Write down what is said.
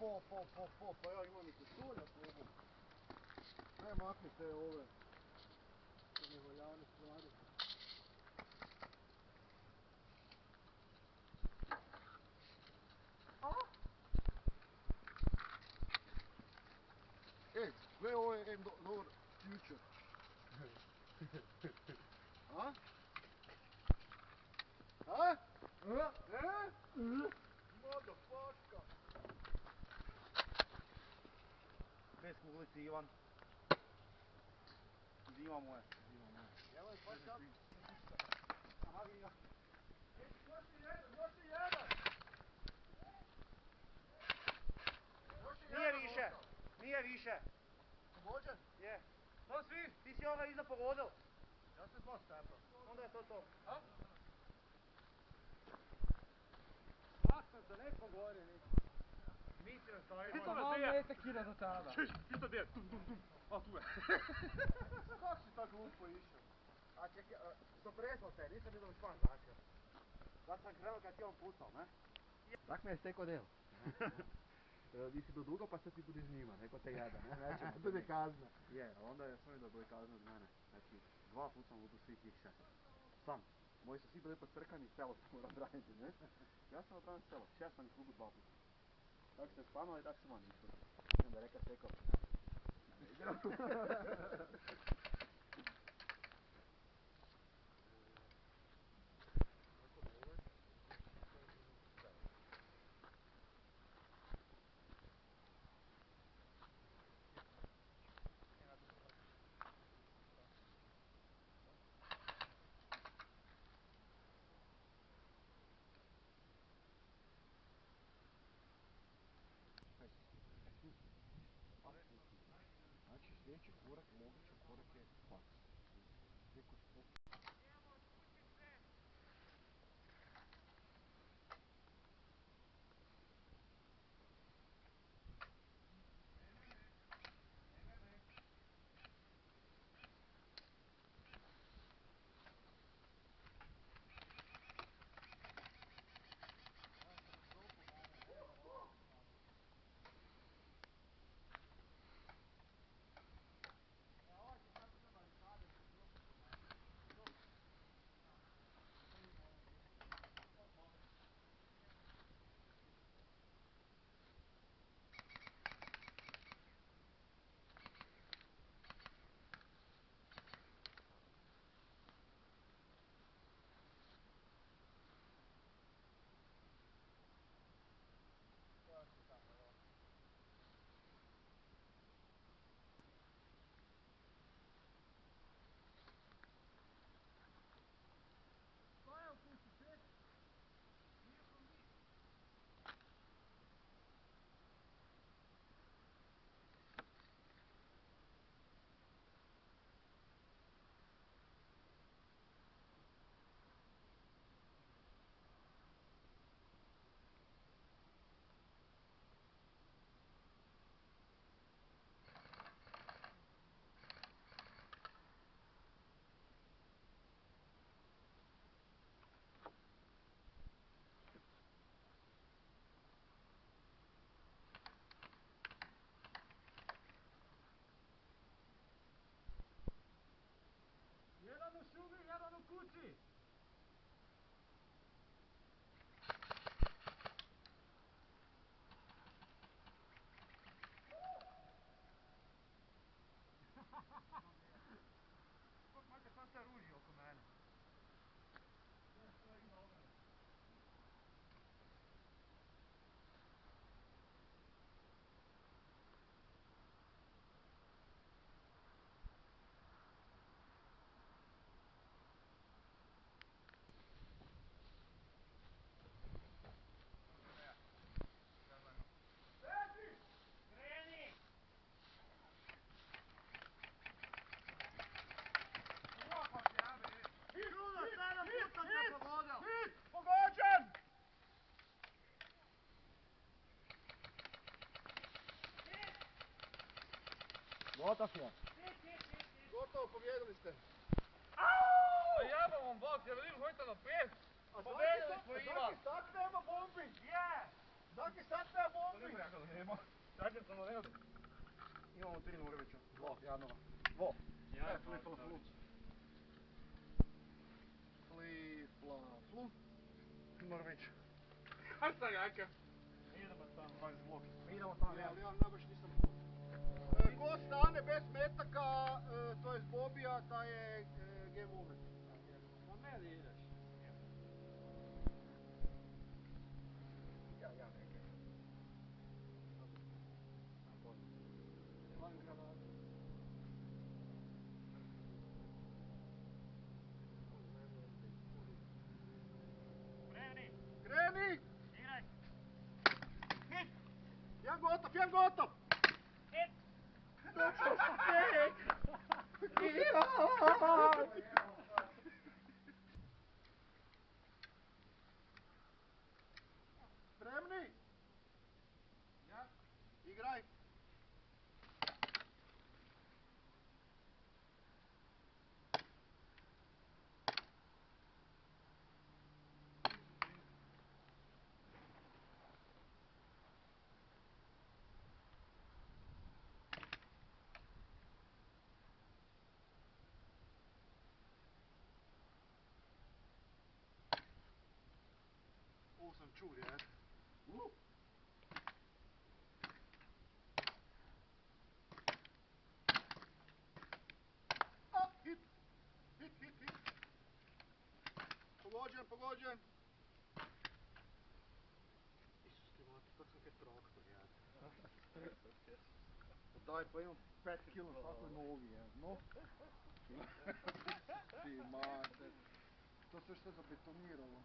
Pa ja imam i pištolja s sobom. Ne makni te ove. To mi valjane stvari. Ej, sve ovo je dobar future. A? A? Motherfucker! Pesk u ulici Ivan. Zima mu je. Evo je pačka. Aha, vidi ga. Još je jedan! Nije više! Nije više! Oslobođen? Je. To svi? Ti si ovaj iza pogodil. Ja sam dva stepa. Onda je to to. A? Ja sam se neko gori, nisam. Mitre stoji. Pito me metak ide do tada. Pito gdje? Tum. A tu je. Kako si tako glupo išao? A čekaj, zapresao se, nisam vidio špan zračio. Zato sam krenuo kad ti on pucao, ne? Tak me je stekao del. Nisi do dugo pa sad ti budeš njima, neko te jada, ne? Nećemo. To je kazna. Je, onda je sam vidio bili kazne od mene. Znači, 2 puta sam luto svih njih 6. Sam. Moji su svi bili podcrkani, selo sam moram braniti, ne? Ja sam odbranio selo, 6 sam ih luto 2 puta. Tako ste spanovali, tako su van išli. I onda je rekao stekao. Ne igram. Znači sljedeći korak, mogući korak je faks. Neko spok. Jedan u šumi, jedan u kući. Kako majka sam se ruži oko mene? Pogođen! Gotov je. Gotovo, pobjedili ste. A jebam vam bok, jer vidim hojte na pet. A Pobedili smo, Ivan. Zaki sad nema bombi! Je! Zaki sad nema bombi! Idemo. Čakaj samo ne... Imamo 3 Norveća. Vo. Janova. Vo. Ja, Fli, fla, flu. Fli, fla, flu. Norveć. Aj sa jaka. Idemo tamo. Hajde, blok. Idemo tamo, Ja, ja. ali ja baš nisam puno. Ko stane bez metaka, to je Bobija, taj je game over. Ma meni ideš. Ja, neke. Van granata. Kreni! Igraj. Jedan gotov, jedan gotov! Spremni? Ja. Igraj. Ovo sam čuo, je. A, hit! Hit! Pogođen, pogođen! Isus ti mati, tak sam kaj traktor, je. Daj, pa imam 5 kilo na svakoj nogi, je. No. Ti mate. To sve što je zabetoniralo.